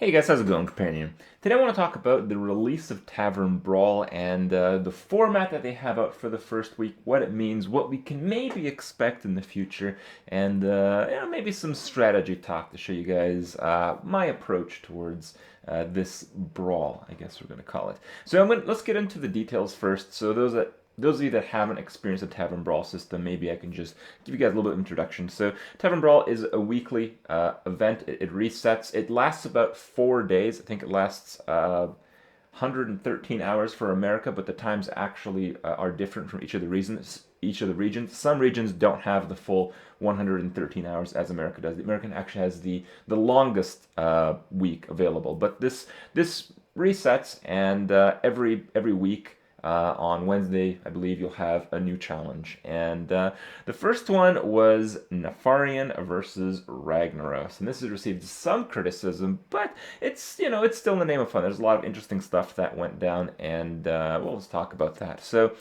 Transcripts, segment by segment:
Hey guys, how's it going, companion? Today I want to talk about the release of Tavern Brawl and the format that they have out for the first week, what it means, what we can maybe expect in the future, and maybe some strategy talk to show you guys my approach towards this brawl, I guess we're going to call it. So let's get into the details first. So those of you that haven't experienced the Tavern Brawl system, maybe I can just give you guys a little bit of introduction. So Tavern Brawl is a weekly event. It resets. It lasts about 4 days. I think it lasts 113 hours for America, but the times actually are different from each of the regions. Some regions don't have the full 113 hours as America does. The American actually has the longest week available, but this resets, and every week on Wednesday, I believe you'll have a new challenge. And the first one was Nefarian versus Ragnaros. And this has received some criticism, but it's still in the name of fun. There's a lot of interesting stuff that went down, and let's talk about that. So,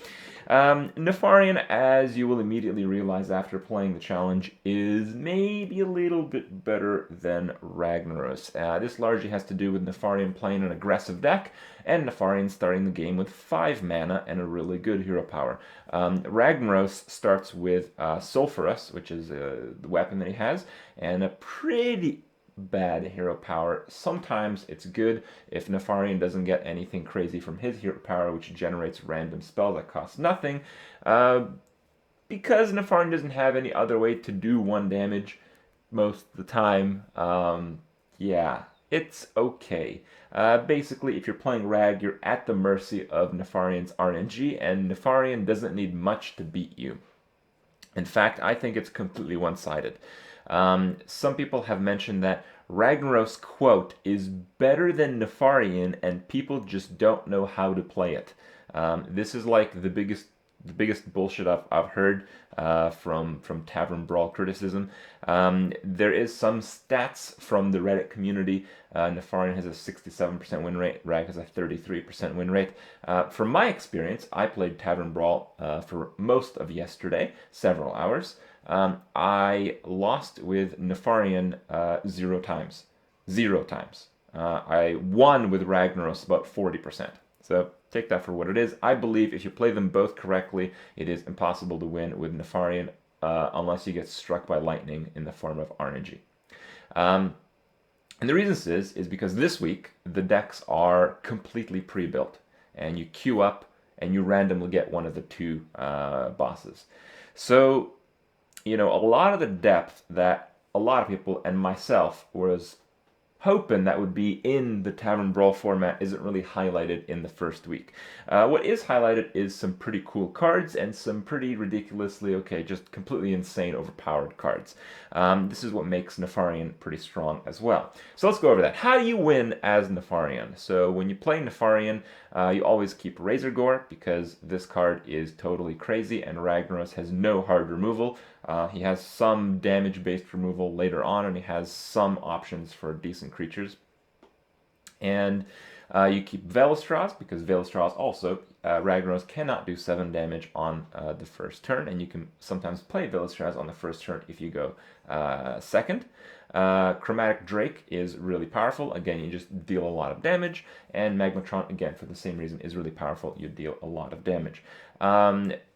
Nefarian, as you will immediately realize after playing the challenge, is maybe a little bit better than Ragnaros. This largely has to do with Nefarian playing an aggressive deck, and Nefarian starting the game with 5 mana and a really good hero power. Ragnaros starts with Sulphurous, which is the weapon that he has, and a pretty bad hero power. Sometimes it's good if Nefarian doesn't get anything crazy from his hero power, which generates random spells that cost nothing. Because Nefarian doesn't have any other way to do 1 damage most of the time, yeah, it's okay. Basically, if you're playing Rag, you're at the mercy of Nefarian's RNG, and Nefarian doesn't need much to beat you. In fact, I think it's completely one-sided. Some people have mentioned that Ragnaros' quote is better than Nefarian, and people just don't know how to play it. This is like the biggest bullshit I've heard from Tavern Brawl criticism. There is some stats from the Reddit community. Nefarian has a 67% win rate. Rag has a 33% win rate. From my experience, I played Tavern Brawl for most of yesterday, several hours. I lost with Nefarian 0 times. 0 times. I won with Ragnaros about 40%. So take that for what it is. I believe if you play them both correctly, it is impossible to win with Nefarian unless you get struck by lightning in the form of RNG. And the reason this is because this week the decks are completely pre-built, and you queue up and you randomly get one of the 2 bosses. So, a lot of the depth that a lot of people and myself was hoping that would be in the Tavern Brawl format isn't really highlighted in the first week. What is highlighted is some pretty cool cards and some pretty ridiculously, just completely insane overpowered cards. This is what makes Nefarian pretty strong as well. So let's go over that. How do you win as Nefarian? So when you play Nefarian, you always keep Razor Gore, because this card is totally crazy, and Ragnaros has no hard removal. He has some damage-based removal later on, and he has some options for decent creatures. And you keep Veilstraws, because Veilstraws also, Ragnaros cannot do 7 damage on the first turn, and you can sometimes play Veilstraws on the first turn if you go second. Chromatic Drake is really powerful. Again, you just deal a lot of damage. And Magmatron, again, for the same reason, is really powerful. You deal a lot of damage.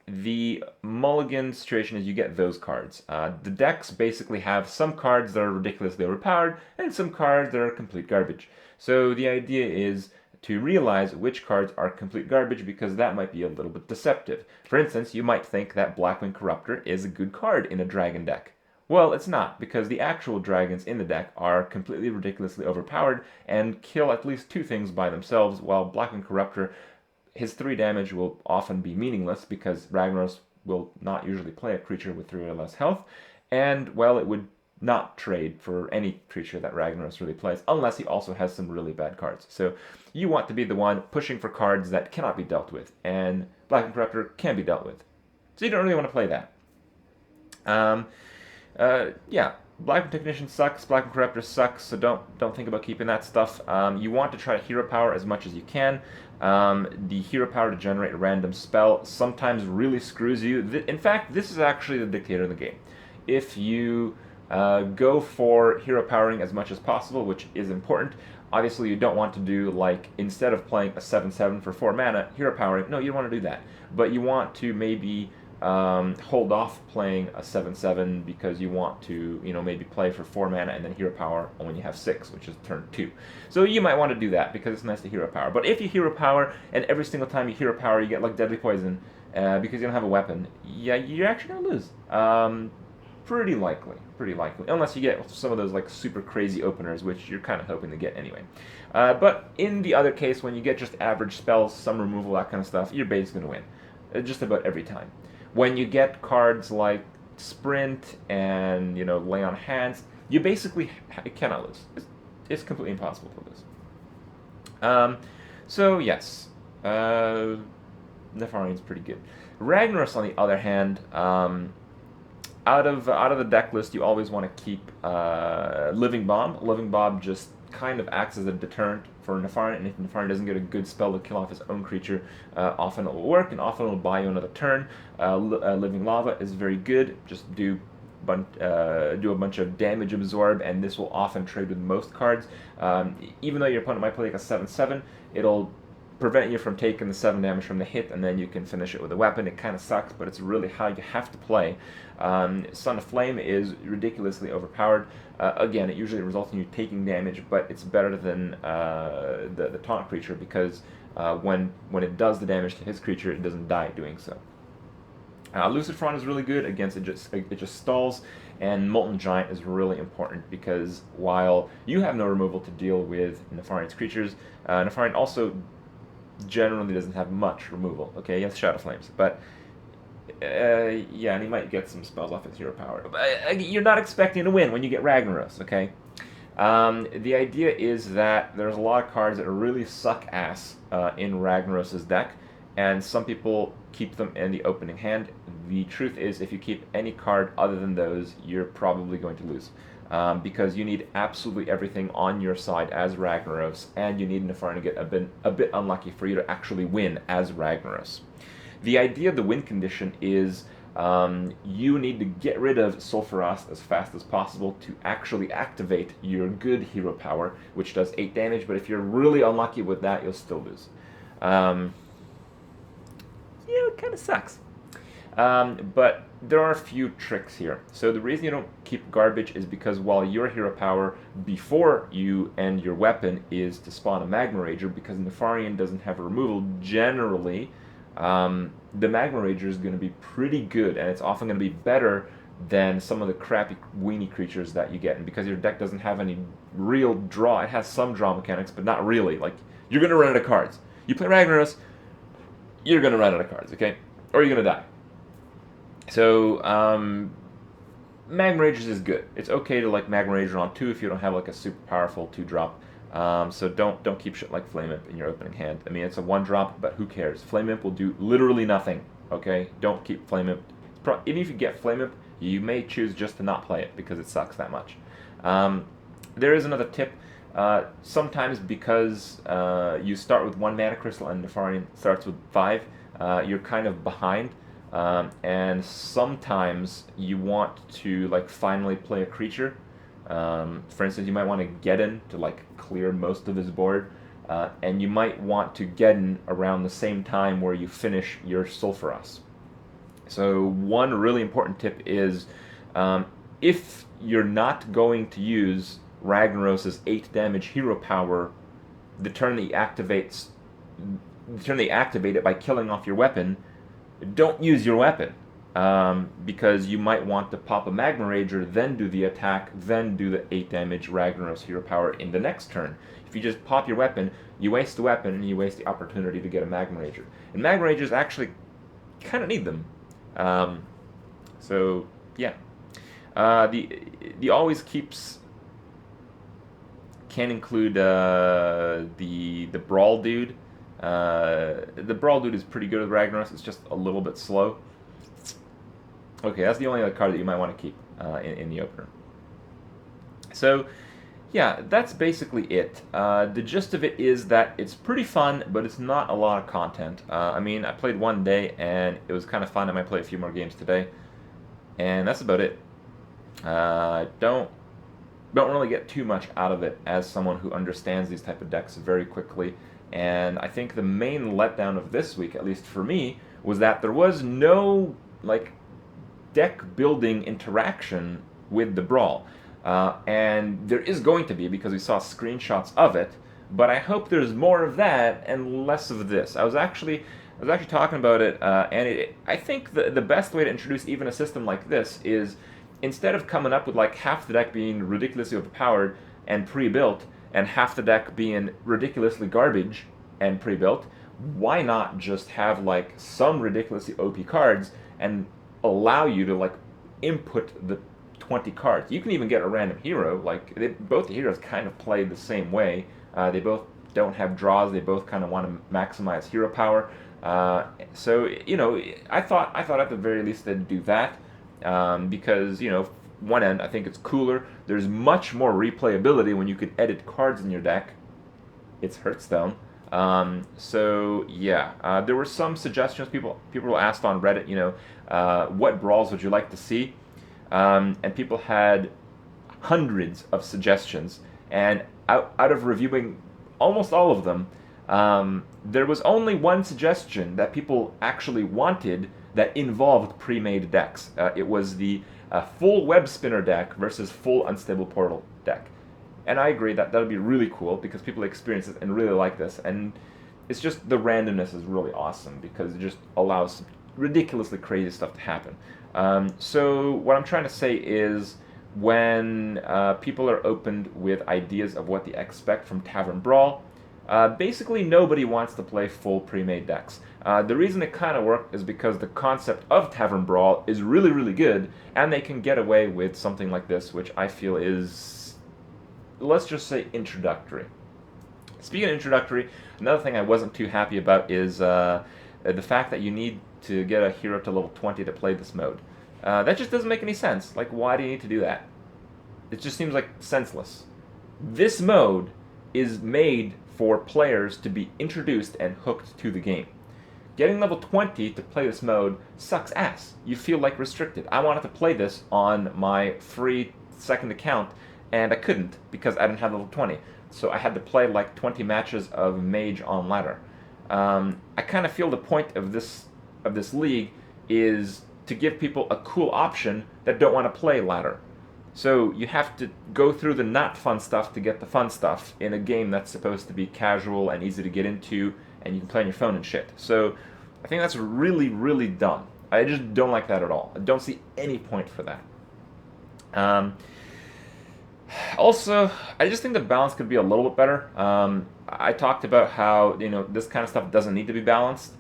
The mulligan situation is you get those cards. The decks basically have some cards that are ridiculously overpowered and some cards that are complete garbage. So the idea is to realize which cards are complete garbage, because that might be a little bit deceptive. For instance, you might think that Blackwing Corruptor is a good card in a dragon deck. Well, it's not, because the actual dragons in the deck are completely ridiculously overpowered and kill at least 2 things by themselves, while Blackwing Corruptor, his 3 damage will often be meaningless, because Ragnaros will not usually play a creature with 3 or less health, and, well, it would not trade for any creature that Ragnaros really plays, unless he also has some really bad cards. So you want to be the one pushing for cards that cannot be dealt with, and Blackwing Corruptor can be dealt with. So you don't really want to play that. Yeah, Blackwing Technician sucks, Blackwing Corruptor sucks, so don't think about keeping that stuff. You want to try to hero power as much as you can. The hero power to generate a random spell sometimes really screws you. In fact, this is actually the dictator of the game. If you Go for hero powering as much as possible, which is important. Obviously, you don't want to do, like, instead of playing a 7/7 for 4 mana, hero powering. No, you don't want to do that. But you want to maybe hold off playing a 7/7 because you want to, maybe play for 4 mana and then hero power when you have 6, which is turn 2. So you might want to do that because it's nice to hero power. But if you hero power and every single time you hero power you get, like, deadly poison because you don't have a weapon, yeah, you're actually going to lose. Pretty likely, unless you get some of those, like, super crazy openers, which you're kind of hoping to get anyway. But in the other case, when you get just average spells, some removal, that kind of stuff, your bait's going to win, just about every time. When you get cards like Sprint and, Lay on Hands, you basically cannot lose. It's completely impossible to lose. So yes, Nefarian's pretty good. Ragnaros, on the other hand, out of the deck list, you always want to keep Living Bomb. Living Bomb just kind of acts as a deterrent for Nefarian, and if Nefarian doesn't get a good spell to kill off his own creature, often it will work, and often it will buy you another turn. Living Lava is very good. Just do a bunch of damage absorb, and this will often trade with most cards. Even though your opponent might play like a 7/7, it'll prevent you from taking the 7 damage from the hit, and then you can finish it with a weapon. It kind of sucks, but it's really how you have to play. Son of Flame is ridiculously overpowered. Again, it usually results in you taking damage, but it's better than the taunt creature because when it does the damage to his creature, it doesn't die doing so. Lucid Front is really good against it just stalls, and Molten Giant is really important because while you have no removal to deal with Nefarian's creatures, Nefarian also generally doesn't have much removal. Okay, he has Shadow Flames, but yeah, and he might get some spells off his hero power. But you're not expecting to win when you get Ragnaros, okay? The idea is that there's a lot of cards that really suck ass in Ragnaros' deck, and some people keep them in the opening hand. The truth is, if you keep any card other than those, you're probably going to lose. Because you need absolutely everything on your side as Ragnaros, and you need Nefarian to get a bit unlucky for you to actually win as Ragnaros. The idea of the win condition is you need to get rid of Sulfuras as fast as possible to actually activate your good hero power, which does 8 damage, but if you're really unlucky with that, you'll still lose. Yeah, it kind of sucks. But there are a few tricks here. So the reason you don't keep garbage is because while your hero power before you end your weapon is to spawn a Magma Rager, because Nefarian doesn't have a removal, generally the Magma Rager is going to be pretty good, and it's often going to be better than some of the crappy weenie creatures that you get. And because your deck doesn't have any real draw, it has some draw mechanics, but not really. Like, you're going to run out of cards. You play Ragnaros, you're going to run out of cards, okay? Or you're going to die. So, Magma Ragers is good. It's okay to, like, Magma Rager on 2 if you don't have, like, a super powerful 2-drop. So don't keep shit like Flame Imp in your opening hand. I mean, it's a 1-drop, but who cares? Flame Imp will do literally nothing, okay? Don't keep Flame Imp. Even if you get Flame Imp, you may choose just to not play it because it sucks that much. There is another tip. Sometimes because you start with 1 Mana Crystal and Nefarian starts with 5, you're kind of behind. And sometimes you want to, like, finally play a creature. For instance, you might want to Geddon to, like, clear most of his board, and you might want to Geddon around the same time where you finish your Sulfuras. So one really important tip is if you're not going to use Ragnaros' 8 damage hero power the turn that you activate it by killing off your weapon, don't use your weapon. Because you might want to pop a Magma Rager, then do the attack, then do the 8 damage Ragnaros hero power in the next turn. If you just pop your weapon, you waste the weapon and you waste the opportunity to get a Magma Rager. And Magma Ragers actually kind of need them. So, yeah. The always keeps can include the Brawl dude. The Brawl dude is pretty good with Ragnaros, it's just a little bit slow. Okay, that's the only other card that you might want to keep in the opener. So, yeah, that's basically it. The gist of it is that it's pretty fun, but it's not a lot of content. I mean, I played one day, and it was kind of fun. I might play a few more games today. And that's about it. Don't really get too much out of it as someone who understands these type of decks very quickly. And I think the main letdown of this week, at least for me, was that there was no like deck building interaction with the brawl. And there is going to be, because we saw screenshots of it, but I hope there's more of that and less of this. I was actually talking about it, and I think the best way to introduce even a system like this is, instead of coming up with like half the deck being ridiculously overpowered and pre-built, and half the deck being ridiculously garbage and pre-built, why not just have like some ridiculously OP cards and allow you to like input the 20 cards. You can even get a random hero. Like both the heroes kind of play the same way. They both don't have draws. They both kind of want to maximize hero power. So I thought at the very least they'd do that, because one end I think it's cooler. There's much more replayability when you can edit cards in your deck. It's Hearthstone. So yeah, there were some suggestions. People asked on Reddit, what brawls would you like to see? And people had hundreds of suggestions. And out of reviewing almost all of them, there was only one suggestion that people actually wanted that involved pre-made decks. It was the full web spinner deck versus full unstable portal deck. And I agree that would be really cool, because people experience it and really like this. And it's just, the randomness is really awesome, because it just allows ridiculously crazy stuff to happen. So what I'm trying to say is, when people are opened with ideas of what they expect from Tavern Brawl, basically nobody wants to play full pre-made decks. The reason it kind of worked is because the concept of Tavern Brawl is really, really good, and they can get away with something like this, which I feel is, let's just say, introductory. Speaking of introductory, another thing I wasn't too happy about is the fact that you need to get a hero to level 20 to play this mode. That just doesn't make any sense. Like, why do you need to do that? It just seems like senseless. This mode is made for players to be introduced and hooked to the game. Getting level 20 to play this mode sucks ass. You feel like restricted. I wanted to play this on my free second account, and I couldn't because I didn't have level 20. So I had to play like 20 matches of Mage on ladder. I kind of feel the point of this league is to give people a cool option that don't want to play ladder. So you have to go through the not fun stuff to get the fun stuff in a game that's supposed to be casual and easy to get into, and you can play on your phone and shit. So I think that's really, really dumb. I just don't like that at all. I don't see any point for that. Also, I just think the balance could be a little bit better. I talked about how this kind of stuff doesn't need to be balanced.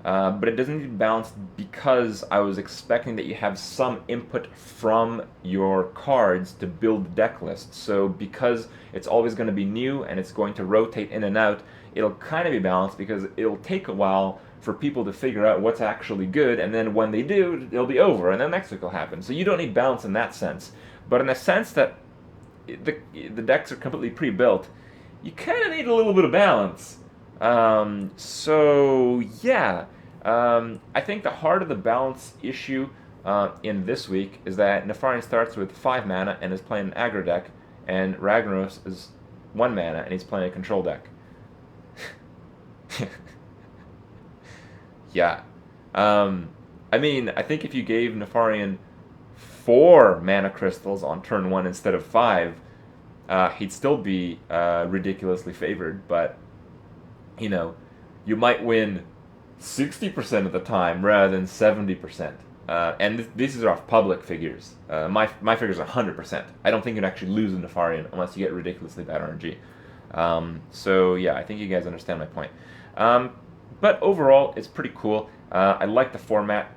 But it doesn't need to be balanced because I was expecting that you have some input from your cards to build the deck list. So because it's always going to be new and it's going to rotate in and out, it'll kind of be balanced, because it'll take a while for people to figure out what's actually good, and then when they do, it'll be over, and then next week will happen. So you don't need balance in that sense. But in the sense that the decks are completely pre-built, you kind of need a little bit of balance. So yeah, I think the heart of the balance issue in this week is that Nefarian starts with 5 mana and is playing an aggro deck, and Ragnaros is 1 mana and he's playing a control deck. Yeah. I mean, I think if you gave Nefarian 4 mana crystals on turn 1 instead of 5, he'd still be ridiculously favored, but you might win 60% of the time rather than 70%. And these are off public figures. My figures are 100%. I don't think you'd actually lose in Nefarian unless you get ridiculously bad RNG. So yeah, I think you guys understand my point. But overall, it's pretty cool. I like the format.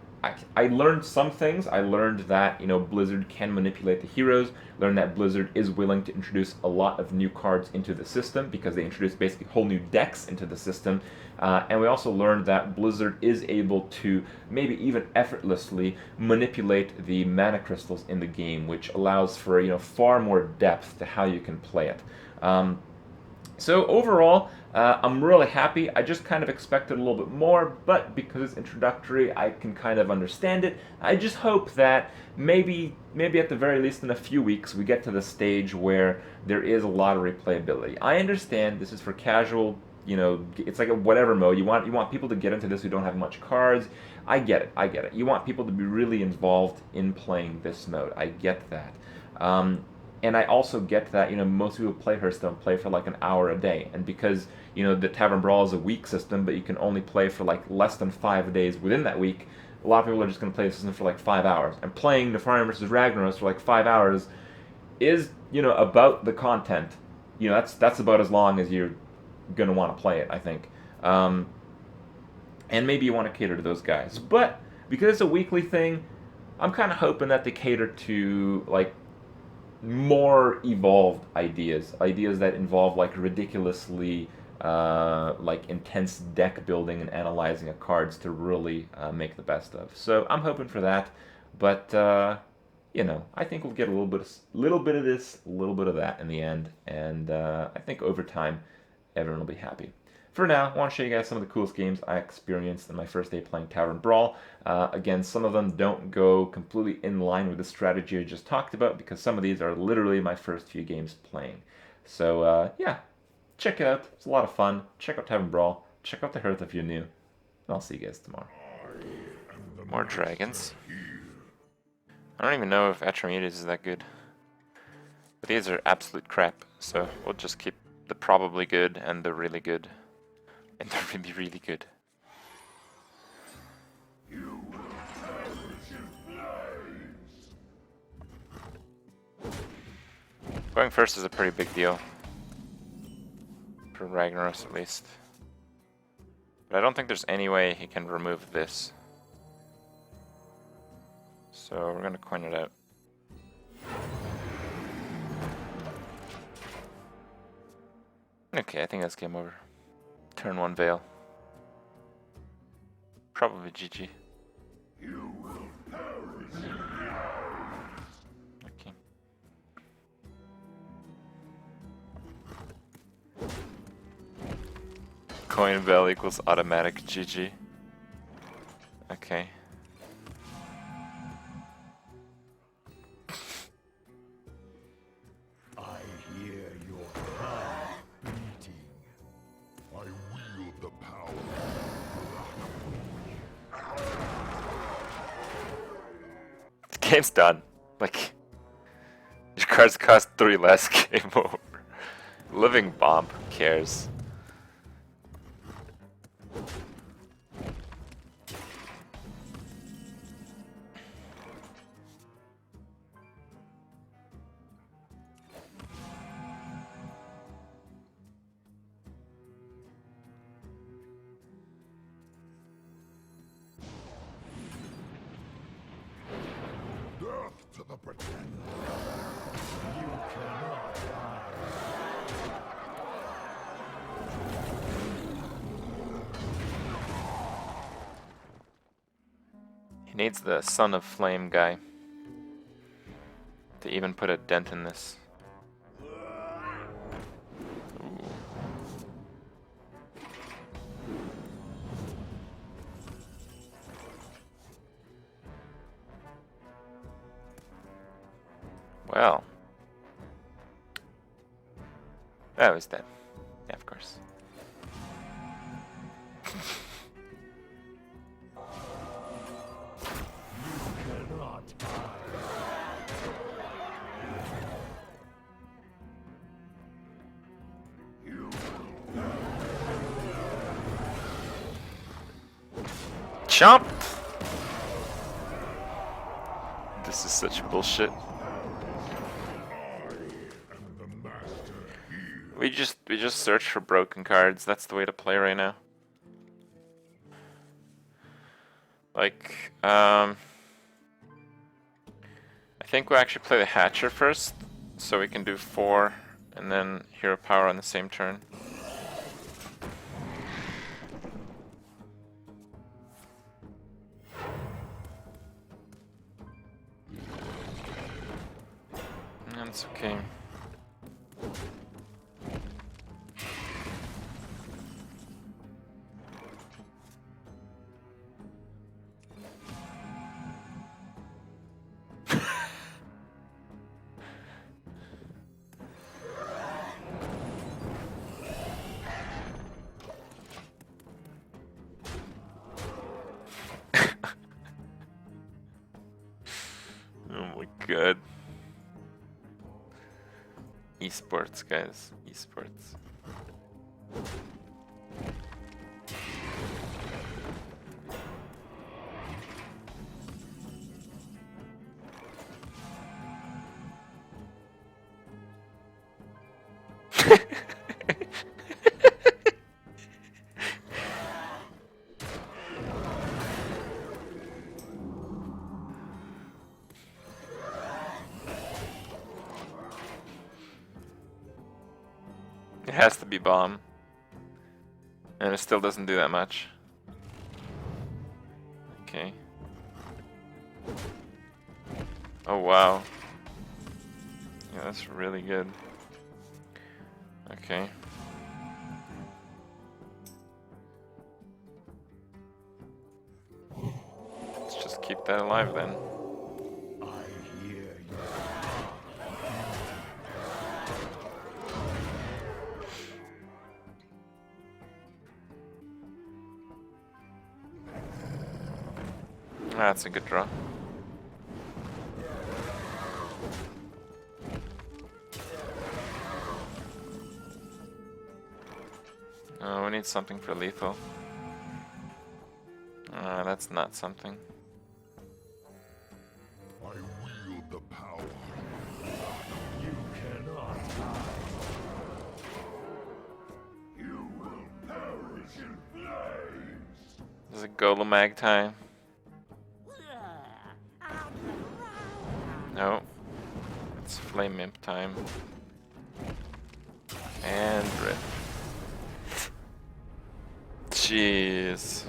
I learned some things. I learned that Blizzard can manipulate the heroes. Learned that Blizzard is willing to introduce a lot of new cards into the system, because they introduced basically whole new decks into the system. And we also learned that Blizzard is able to maybe even effortlessly manipulate the mana crystals in the game, which allows for far more depth to how you can play it. So overall, I'm really happy. I just kind of expected a little bit more, but because it's introductory, I can kind of understand it. I just hope that maybe at the very least in a few weeks we get to the stage where there is a lot of replayability. I understand this is for casual, you know, it's like a whatever mode. You want people to get into this who don't have much cards. I get it. I get it. You want people to be really involved in playing this mode. I get that. And I also get that, you know, most people who play Hearthstone play for like an hour a day. And because, you know, the Tavern Brawl is a week system, but you can only play for like less than 5 days within that week, a lot of people are just going to play the system for like 5 hours. And playing Nefarian versus Ragnaros for like 5 hours is, you know, about the content. You know, that's about as long as you're going to want to play it, I think. And maybe you want to cater to those guys. But because it's a weekly thing, I'm kind of hoping that they cater to, like, more evolved ideas that involve like ridiculously like intense deck building and analyzing of cards to really make the best of. So I'm hoping for that, but you know, I think we'll get a little bit of this, a little bit of that in the end, and I think over time everyone will be happy. For now, I want to show you guys some of the coolest games I experienced in my first day playing Tavern Brawl. Again, some of them don't go completely in line with the strategy I just talked about because some of these are literally my first few games playing. So yeah, check it out. It's a lot of fun. Check out Tavern Brawl. Check out the Hearth if you're new. And I'll see you guys tomorrow. More dragons. I don't even know if Atramutes is that good. But these are absolute crap, so we'll just keep the probably good and the really good. And they're really, really good. Going first is a pretty big deal. For Ragnaros at least. But I don't think there's any way he can remove this. So we're gonna coin it out. Okay, I think that's game over. Turn 1 Veil. Probably GG. Okay. Coin Veil equals automatic GG. Okay. Game's done. Like, your cards cost 3 less, game over. Living Bomb, who cares? To the pretender. You cannot die. He needs the Son of Flame guy to even put a dent in this. Ooh. Well. That was dead. Yeah, of course. Chomp! This is such bullshit. We just search for broken cards. That's the way to play right now. Like, I think we'll actually play the Hatcher first, so we can do 4 and then Hero Power on the same turn. That's okay. good. Esports, guys. Esports. It has to be bomb. And it still doesn't do that much. Okay. Oh wow. Yeah, that's really good. Okay. Let's just keep that alive then. I hear you. That's a good draw. Oh, we need something for lethal. That's not something. I wield the power. You cannot hide. You will perish in flames. Is it Golem time? No. It's Flame Imp time. And rip. Jeez.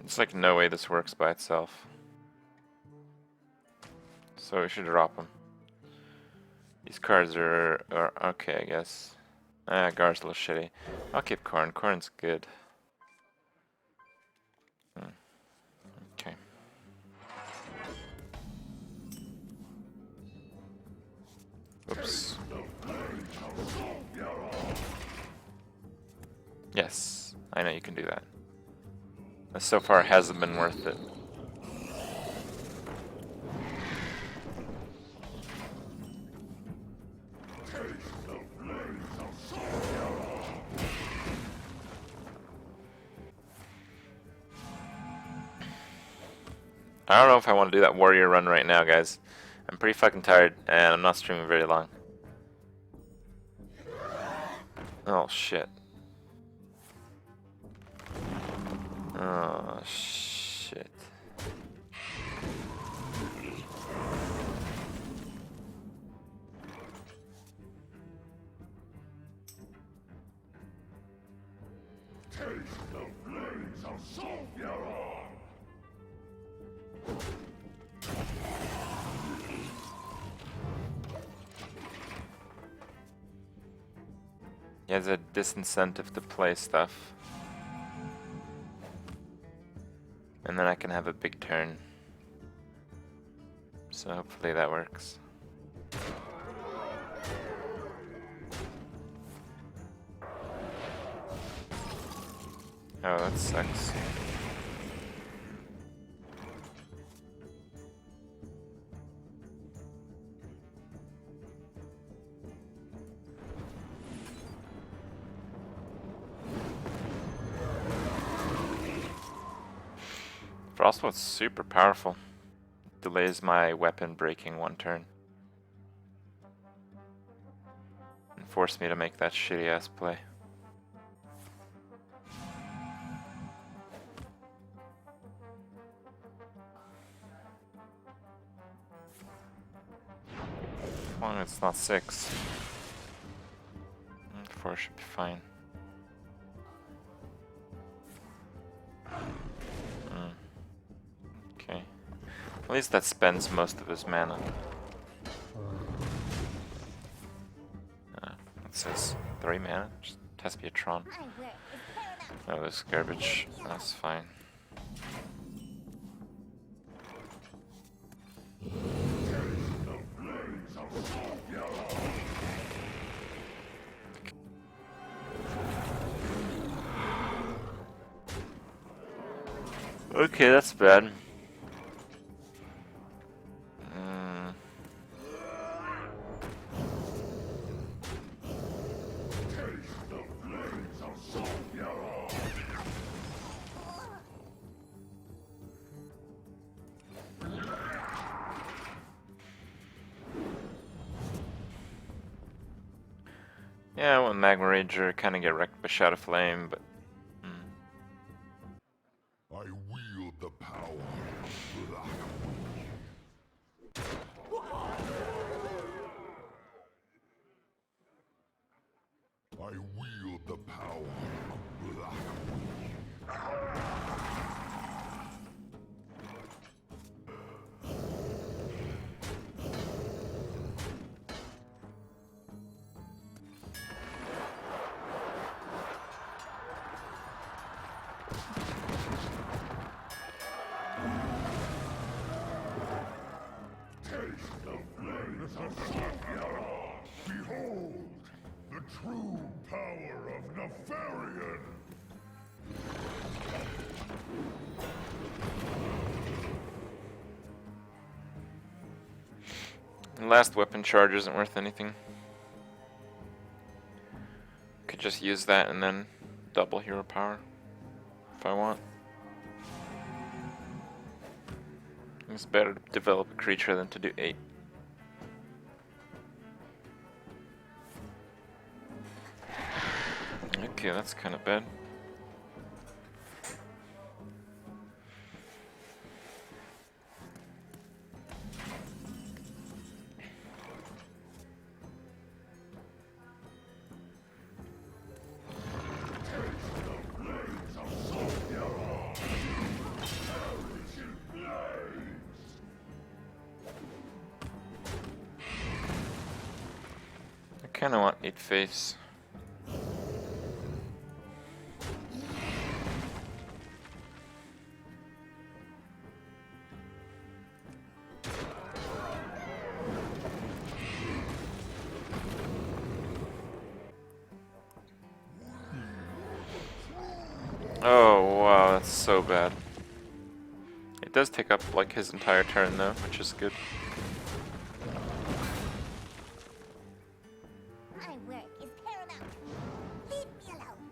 There's like no way this works by itself. So we should drop them. These cards are okay, I guess. Gar's a little shitty. I'll keep Corn. Corn's good. Okay. Oops. Yes, I know you can do that. But so far it hasn't been worth it. I don't know if I want to do that warrior run right now, guys. I'm pretty fucking tired, and I'm not streaming very long. Oh, shit. Oh, shit. Taste the flames of Sulfuron. Yeah, there's a disincentive to play stuff. And then I can have a big turn. So hopefully that works. Oh, that sucks. Frostbolt's super powerful. Delays my weapon breaking one turn. And forced me to make that shitty ass play. As long as it's not 6. 4 should be fine. Okay. At least that spends most of his mana. It says 3 mana. Just test be a Tron. Oh, this garbage. That's fine. Okay, that's bad. Yeah, I want Magma Rager, kind of get wrecked by Shadow Flame, but I wield the power of black. I wield the power of black. Taste the flames of Sophia! Behold, the true power of Nefarian! the last weapon charge isn't worth anything. Could just use that and then double hero power if I want. It's better to develop a creature than to do 8. Okay, that's kind of bad. I kind of want 8 face. Oh wow, that's so bad. It does take up like his entire turn though, which is good. My work is paramount. Leave me alone.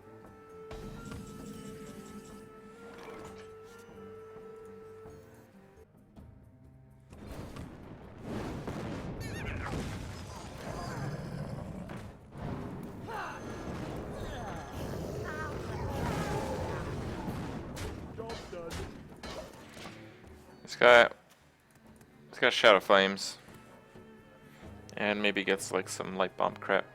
This guy Shadow Flames. And maybe gets like some light bomb crap.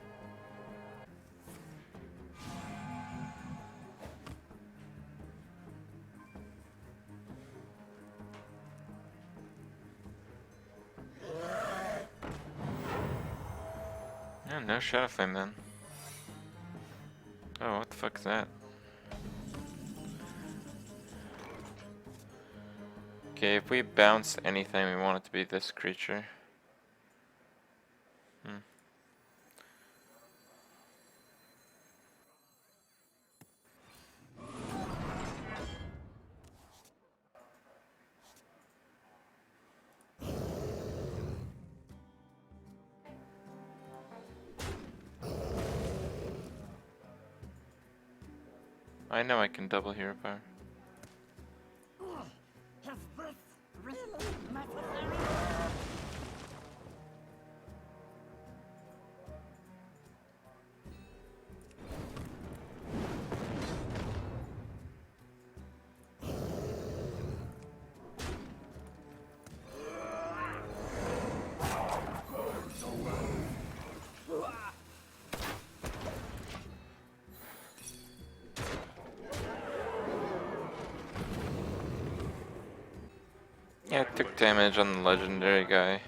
Yeah, no Shadow Flame then. Oh, what the fuck is that? Okay, if we bounce anything, we want it to be this creature. I know I can double hero power. Is this really necessary? Yeah, I took damage on the legendary guy.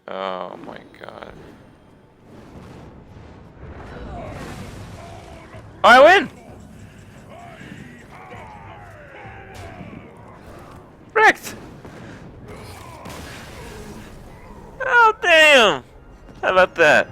Oh my god. I win! Wrecked! Oh damn! How about that?